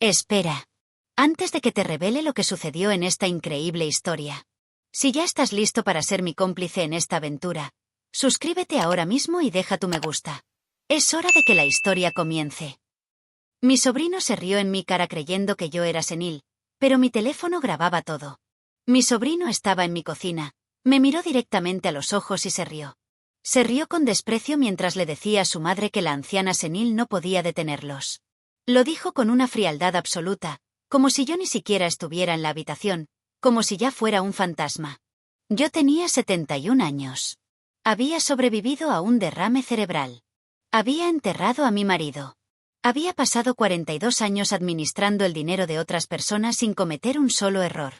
Espera. Antes de que te revele lo que sucedió en esta increíble historia. Si ya estás listo para ser mi cómplice en esta aventura, suscríbete ahora mismo y deja tu me gusta. Es hora de que la historia comience. Mi sobrino se rió en mi cara creyendo que yo era senil, pero mi teléfono grababa todo. Mi sobrino estaba en mi cocina, me miró directamente a los ojos y se rió. Se rió con desprecio mientras le decía a su madre que la anciana senil no podía detenerlos. Lo dijo con una frialdad absoluta, como si yo ni siquiera estuviera en la habitación, como si ya fuera un fantasma. Yo tenía 71 años. Había sobrevivido a un derrame cerebral. Había enterrado a mi marido. Había pasado 42 años administrando el dinero de otras personas sin cometer un solo error.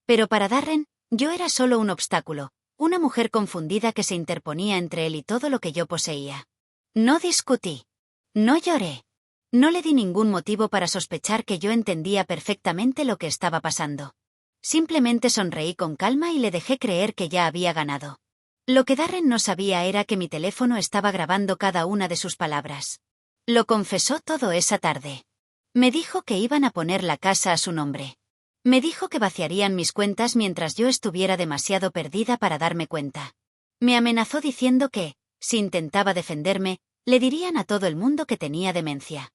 Pero para Darren, yo era solo un obstáculo, una mujer confundida que se interponía entre él y todo lo que yo poseía. No discutí. No lloré. No le di ningún motivo para sospechar que yo entendía perfectamente lo que estaba pasando. Simplemente sonreí con calma y le dejé creer que ya había ganado. Lo que Darren no sabía era que mi teléfono estaba grabando cada una de sus palabras. Lo confesó todo esa tarde. Me dijo que iban a poner la casa a su nombre. Me dijo que vaciarían mis cuentas mientras yo estuviera demasiado perdida para darme cuenta. Me amenazó diciendo que, si intentaba defenderme, le dirían a todo el mundo que tenía demencia.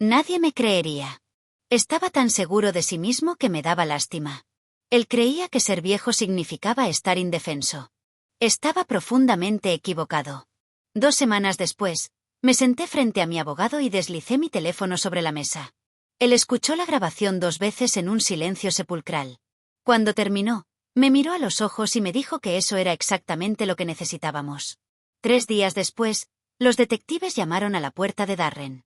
Nadie me creería. Estaba tan seguro de sí mismo que me daba lástima. Él creía que ser viejo significaba estar indefenso. Estaba profundamente equivocado. 2 semanas después, me senté frente a mi abogado y deslicé mi teléfono sobre la mesa. Él escuchó la grabación 2 veces en un silencio sepulcral. Cuando terminó, me miró a los ojos y me dijo que eso era exactamente lo que necesitábamos. 3 días después, los detectives llamaron a la puerta de Darren.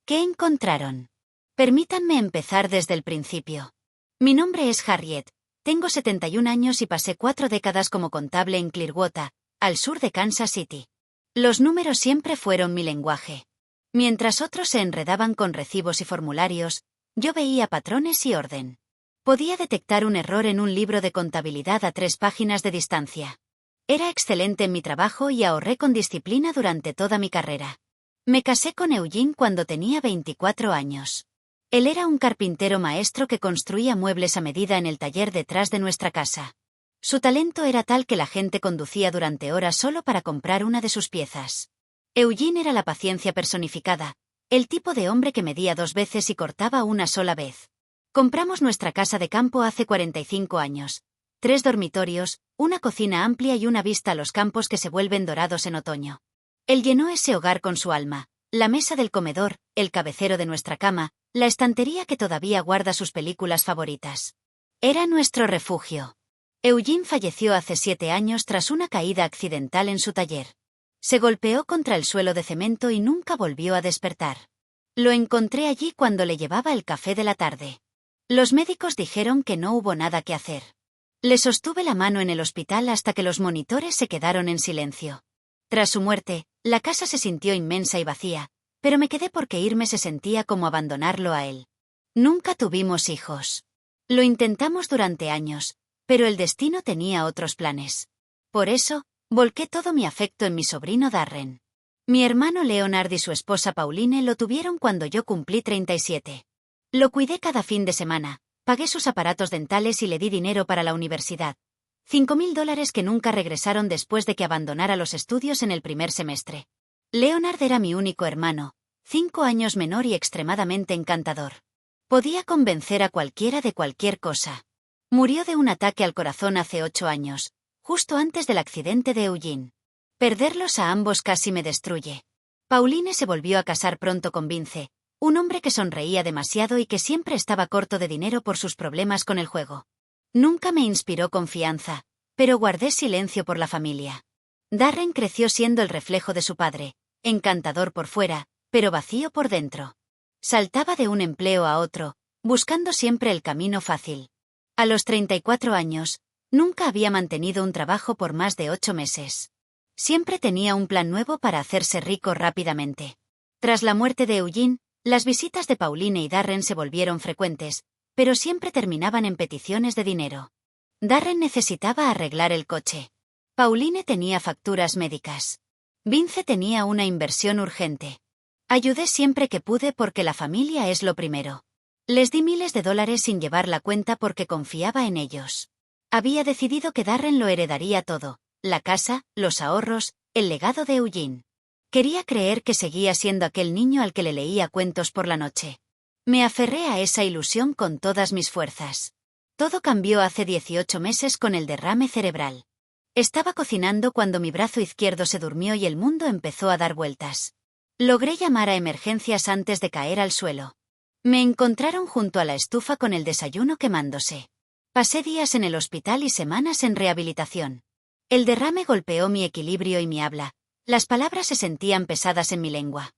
¿Qué encontraron? Permítanme empezar desde el principio. Mi nombre es Harriet, tengo 71 años y pasé 4 décadas como contable en Clearwater, al sur de Kansas City. Los números siempre fueron mi lenguaje. Mientras otros se enredaban con recibos y formularios, yo veía patrones y orden. Podía detectar un error en un libro de contabilidad a 3 páginas de distancia. Era excelente en mi trabajo y ahorré con disciplina durante toda mi carrera. Me casé con Eugene cuando tenía 24 años. Él era un carpintero maestro que construía muebles a medida en el taller detrás de nuestra casa. Su talento era tal que la gente conducía durante horas solo para comprar una de sus piezas. Eugene era la paciencia personificada, el tipo de hombre que medía 2 veces y cortaba una sola vez. Compramos nuestra casa de campo hace 45 años. 3 dormitorios, una cocina amplia y una vista a los campos que se vuelven dorados en otoño. Él llenó ese hogar con su alma, la mesa del comedor, el cabecero de nuestra cama, la estantería que todavía guarda sus películas favoritas. Era nuestro refugio. Eugene falleció hace 7 años tras una caída accidental en su taller. Se golpeó contra el suelo de cemento y nunca volvió a despertar. Lo encontré allí cuando le llevaba el café de la tarde. Los médicos dijeron que no hubo nada que hacer. Le sostuve la mano en el hospital hasta que los monitores se quedaron en silencio. Tras su muerte, la casa se sintió inmensa y vacía, pero me quedé porque irme se sentía como abandonarlo a él. Nunca tuvimos hijos. Lo intentamos durante años, pero el destino tenía otros planes. Por eso, volqué todo mi afecto en mi sobrino Darren. Mi hermano Leonard y su esposa Pauline lo tuvieron cuando yo cumplí 37. Lo cuidé cada fin de semana, pagué sus aparatos dentales y le di dinero para la universidad. $5,000 que nunca regresaron después de que abandonara los estudios en el primer semestre. Leonard era mi único hermano, 5 años menor y extremadamente encantador. Podía convencer a cualquiera de cualquier cosa. Murió de un ataque al corazón hace 8 años, justo antes del accidente de Eugene. Perderlos a ambos casi me destruye. Pauline se volvió a casar pronto con Vince, un hombre que sonreía demasiado y que siempre estaba corto de dinero por sus problemas con el juego. Nunca me inspiró confianza, pero guardé silencio por la familia. Darren creció siendo el reflejo de su padre, encantador por fuera, pero vacío por dentro. Saltaba de un empleo a otro, buscando siempre el camino fácil. A los 34 años, nunca había mantenido un trabajo por más de 8 meses. Siempre tenía un plan nuevo para hacerse rico rápidamente. Tras la muerte de Eugene, las visitas de Pauline y Darren se volvieron frecuentes, pero siempre terminaban en peticiones de dinero. Darren necesitaba arreglar el coche. Pauline tenía facturas médicas. Vince tenía una inversión urgente. Ayudé siempre que pude porque la familia es lo primero. Les di miles de dólares sin llevar la cuenta porque confiaba en ellos. Había decidido que Darren lo heredaría todo: la casa, los ahorros, el legado de Eugene. Quería creer que seguía siendo aquel niño al que le leía cuentos por la noche. Me aferré a esa ilusión con todas mis fuerzas. Todo cambió hace 18 meses con el derrame cerebral. Estaba cocinando cuando mi brazo izquierdo se durmió y el mundo empezó a dar vueltas. Logré llamar a emergencias antes de caer al suelo. Me encontraron junto a la estufa con el desayuno quemándose. Pasé días en el hospital y semanas en rehabilitación. El derrame golpeó mi equilibrio y mi habla. Las palabras se sentían pesadas en mi lengua.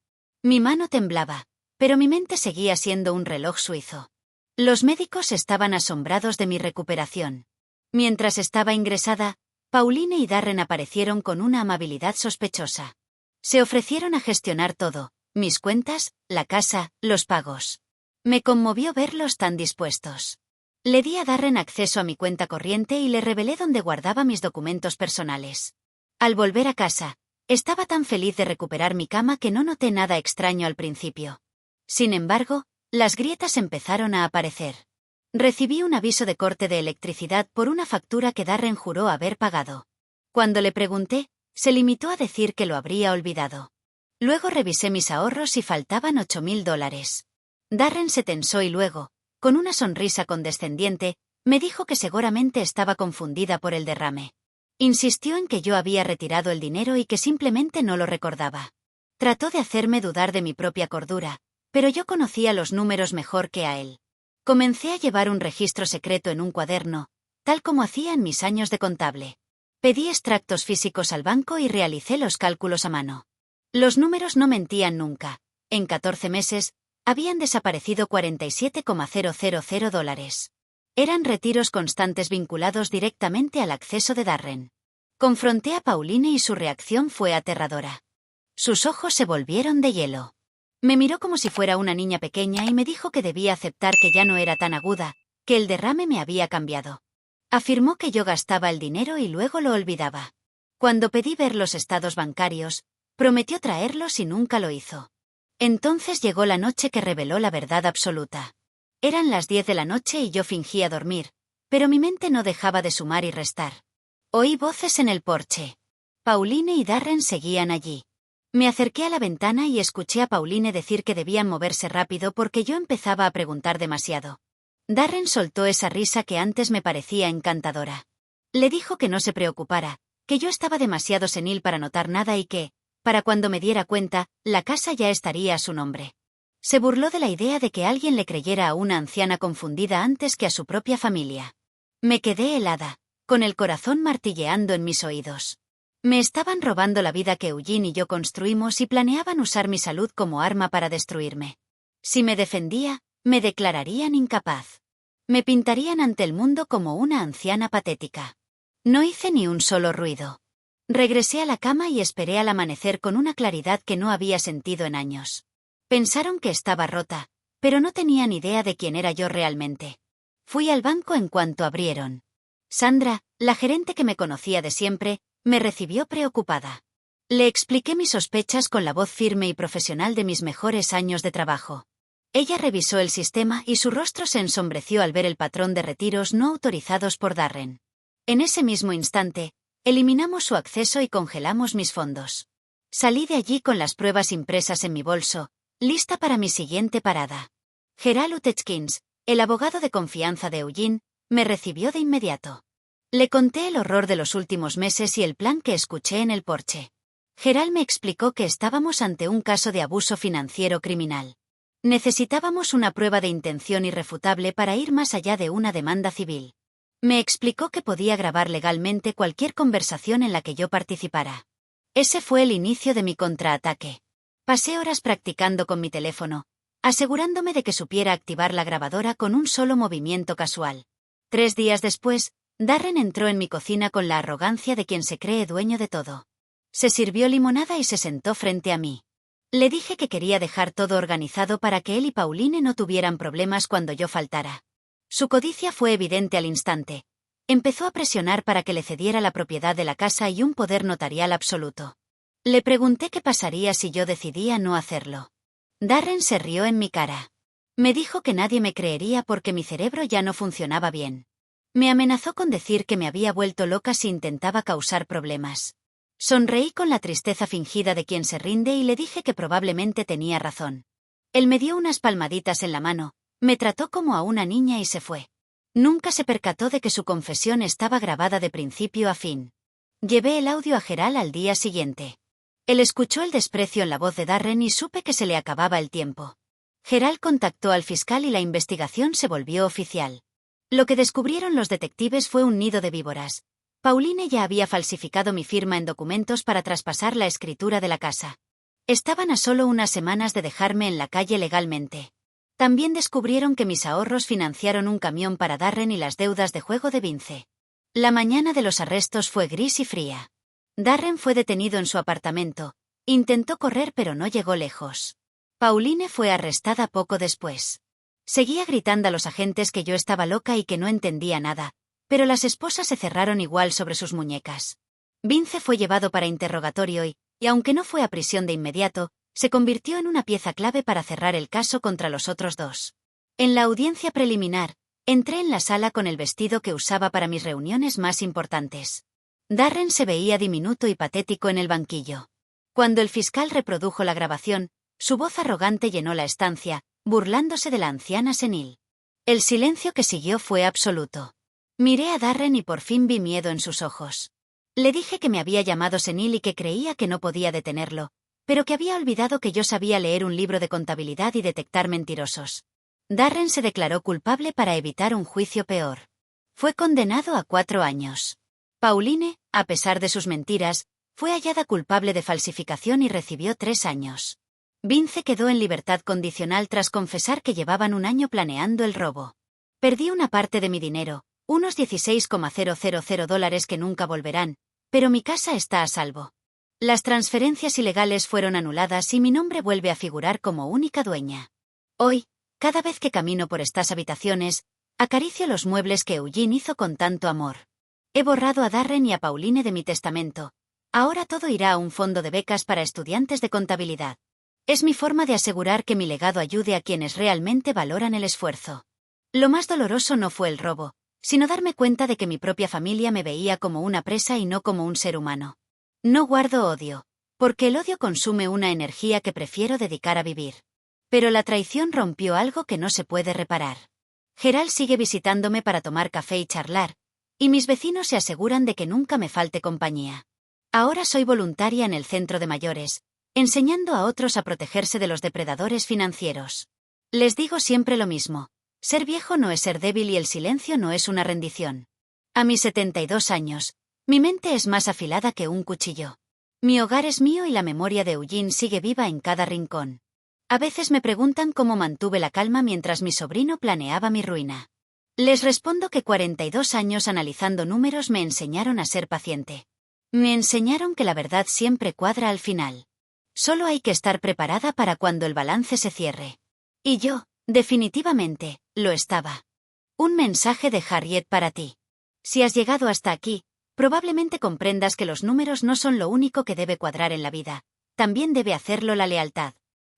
Mi mano temblaba, pero mi mente seguía siendo un reloj suizo. Los médicos estaban asombrados de mi recuperación. Mientras estaba ingresada, Pauline y Darren aparecieron con una amabilidad sospechosa. Se ofrecieron a gestionar todo: mis cuentas, la casa, los pagos. Me conmovió verlos tan dispuestos. Le di a Darren acceso a mi cuenta corriente y le revelé dónde guardaba mis documentos personales. Al volver a casa, estaba tan feliz de recuperar mi cama que no noté nada extraño al principio. Sin embargo, las grietas empezaron a aparecer. Recibí un aviso de corte de electricidad por una factura que Darren juró haber pagado. Cuando le pregunté, se limitó a decir que lo habría olvidado. Luego revisé mis ahorros y faltaban $8,000. Darren se tensó y luego, con una sonrisa condescendiente, me dijo que seguramente estaba confundida por el derrame. Insistió en que yo había retirado el dinero y que simplemente no lo recordaba. Trató de hacerme dudar de mi propia cordura, pero yo conocía los números mejor que a él. Comencé a llevar un registro secreto en un cuaderno, tal como hacía en mis años de contable. Pedí extractos físicos al banco y realicé los cálculos a mano. Los números no mentían nunca. En 14 meses, habían desaparecido $47,000. Eran retiros constantes vinculados directamente al acceso de Darren. Confronté a Pauline y su reacción fue aterradora. Sus ojos se volvieron de hielo. Me miró como si fuera una niña pequeña y me dijo que debía aceptar que ya no era tan aguda, que el derrame me había cambiado. Afirmó que yo gastaba el dinero y luego lo olvidaba. Cuando pedí ver los estados bancarios, prometió traerlos y nunca lo hizo. Entonces llegó la noche que reveló la verdad absoluta. Eran las 10 de la noche y yo fingía dormir, pero mi mente no dejaba de sumar y restar. Oí voces en el porche. Pauline y Darren seguían allí. Me acerqué a la ventana y escuché a Pauline decir que debían moverse rápido porque yo empezaba a preguntar demasiado. Darren soltó esa risa que antes me parecía encantadora. Le dijo que no se preocupara, que yo estaba demasiado senil para notar nada y que, para cuando me diera cuenta, la casa ya estaría a su nombre. Se burló de la idea de que alguien le creyera a una anciana confundida antes que a su propia familia. Me quedé helada, con el corazón martilleando en mis oídos. Me estaban robando la vida que Eugene y yo construimos y planeaban usar mi salud como arma para destruirme. Si me defendía, me declararían incapaz. Me pintarían ante el mundo como una anciana patética. No hice ni un solo ruido. Regresé a la cama y esperé al amanecer con una claridad que no había sentido en años. Pensaron que estaba rota, pero no tenían idea de quién era yo realmente. Fui al banco en cuanto abrieron. Sandra, la gerente que me conocía de siempre, me recibió preocupada. Le expliqué mis sospechas con la voz firme y profesional de mis mejores años de trabajo. Ella revisó el sistema y su rostro se ensombreció al ver el patrón de retiros no autorizados por Darren. En ese mismo instante, eliminamos su acceso y congelamos mis fondos. Salí de allí con las pruebas impresas en mi bolso, lista para mi siguiente parada. Gerald Utechkins, el abogado de confianza de Eugene, me recibió de inmediato. Le conté el horror de los últimos meses y el plan que escuché en el porche. Gerald me explicó que estábamos ante un caso de abuso financiero criminal. Necesitábamos una prueba de intención irrefutable para ir más allá de una demanda civil. Me explicó que podía grabar legalmente cualquier conversación en la que yo participara. Ese fue el inicio de mi contraataque. Pasé horas practicando con mi teléfono, asegurándome de que supiera activar la grabadora con un solo movimiento casual. 3 días después, Darren entró en mi cocina con la arrogancia de quien se cree dueño de todo. Se sirvió limonada y se sentó frente a mí. Le dije que quería dejar todo organizado para que él y Pauline no tuvieran problemas cuando yo faltara. Su codicia fue evidente al instante. Empezó a presionar para que le cediera la propiedad de la casa y un poder notarial absoluto. Le pregunté qué pasaría si yo decidía no hacerlo. Darren se rió en mi cara. Me dijo que nadie me creería porque mi cerebro ya no funcionaba bien. Me amenazó con decir que me había vuelto loca si intentaba causar problemas. Sonreí con la tristeza fingida de quien se rinde y le dije que probablemente tenía razón. Él me dio unas palmaditas en la mano, me trató como a una niña y se fue. Nunca se percató de que su confesión estaba grabada de principio a fin. Llevé el audio a Gerald al día siguiente. Él escuchó el desprecio en la voz de Darren y supe que se le acababa el tiempo. Gerald contactó al fiscal y la investigación se volvió oficial. Lo que descubrieron los detectives fue un nido de víboras. Pauline ya había falsificado mi firma en documentos para traspasar la escritura de la casa. Estaban a solo unas semanas de dejarme en la calle legalmente. También descubrieron que mis ahorros financiaron un camión para Darren y las deudas de juego de Vince. La mañana de los arrestos fue gris y fría. Darren fue detenido en su apartamento. Intentó correr pero no llegó lejos. Pauline fue arrestada poco después. Seguía gritando a los agentes que yo estaba loca y que no entendía nada, pero las esposas se cerraron igual sobre sus muñecas. Vince fue llevado para interrogatorio y aunque no fue a prisión de inmediato, se convirtió en una pieza clave para cerrar el caso contra los otros dos. En la audiencia preliminar, entré en la sala con el vestido que usaba para mis reuniones más importantes. Darren se veía diminuto y patético en el banquillo. Cuando el fiscal reprodujo la grabación, su voz arrogante llenó la estancia, burlándose de la anciana senil. El silencio que siguió fue absoluto. Miré a Darren y por fin vi miedo en sus ojos. Le dije que me había llamado senil y que creía que no podía detenerlo, pero que había olvidado que yo sabía leer un libro de contabilidad y detectar mentirosos. Darren se declaró culpable para evitar un juicio peor. Fue condenado a 4 años. Pauline, a pesar de sus mentiras, fue hallada culpable de falsificación y recibió 3 años. Vince quedó en libertad condicional tras confesar que llevaban un año planeando el robo. Perdí una parte de mi dinero, unos $16,000 que nunca volverán, pero mi casa está a salvo. Las transferencias ilegales fueron anuladas y mi nombre vuelve a figurar como única dueña. Hoy, cada vez que camino por estas habitaciones, acaricio los muebles que Eugene hizo con tanto amor. He borrado a Darren y a Pauline de mi testamento. Ahora todo irá a un fondo de becas para estudiantes de contabilidad. Es mi forma de asegurar que mi legado ayude a quienes realmente valoran el esfuerzo. Lo más doloroso no fue el robo, sino darme cuenta de que mi propia familia me veía como una presa y no como un ser humano. No guardo odio, porque el odio consume una energía que prefiero dedicar a vivir. Pero la traición rompió algo que no se puede reparar. Gerald sigue visitándome para tomar café y charlar, y mis vecinos se aseguran de que nunca me falte compañía. Ahora soy voluntaria en el centro de mayores, enseñando a otros a protegerse de los depredadores financieros. Les digo siempre lo mismo, ser viejo no es ser débil y el silencio no es una rendición. A mis 72 años, mi mente es más afilada que un cuchillo. Mi hogar es mío y la memoria de Eugene sigue viva en cada rincón. A veces me preguntan cómo mantuve la calma mientras mi sobrino planeaba mi ruina. Les respondo que 42 años analizando números me enseñaron a ser paciente. Me enseñaron que la verdad siempre cuadra al final. Solo hay que estar preparada para cuando el balance se cierre. Y yo, definitivamente, lo estaba. Un mensaje de Harriet para ti. Si has llegado hasta aquí, probablemente comprendas que los números no son lo único que debe cuadrar en la vida, también debe hacerlo la lealtad.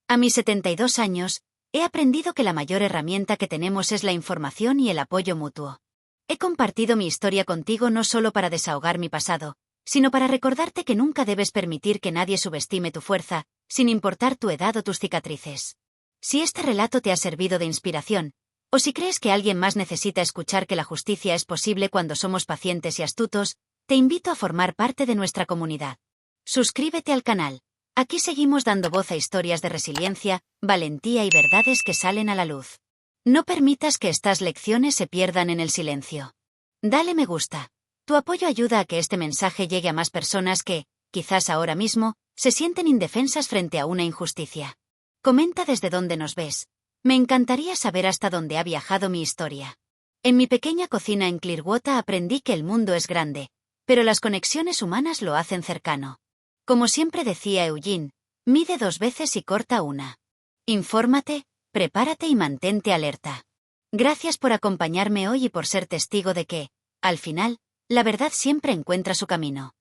A mis 72 años, he aprendido que la mayor herramienta que tenemos es la información y el apoyo mutuo. He compartido mi historia contigo no solo para desahogar mi pasado, sino para recordarte que nunca debes permitir que nadie subestime tu fuerza, sin importar tu edad o tus cicatrices. Si este relato te ha servido de inspiración, o si crees que alguien más necesita escuchar que la justicia es posible cuando somos pacientes y astutos, te invito a formar parte de nuestra comunidad. Suscríbete al canal. Aquí seguimos dando voz a historias de resiliencia, valentía y verdades que salen a la luz. No permitas que estas lecciones se pierdan en el silencio. Dale me gusta. Tu apoyo ayuda a que este mensaje llegue a más personas que, quizás ahora mismo, se sienten indefensas frente a una injusticia. Comenta desde dónde nos ves. Me encantaría saber hasta dónde ha viajado mi historia. En mi pequeña cocina en Clearwater aprendí que el mundo es grande, pero las conexiones humanas lo hacen cercano. Como siempre decía Eugene, mide 2 veces y corta una. Infórmate, prepárate y mantente alerta. Gracias por acompañarme hoy y por ser testigo de que, al final, la verdad siempre encuentra su camino.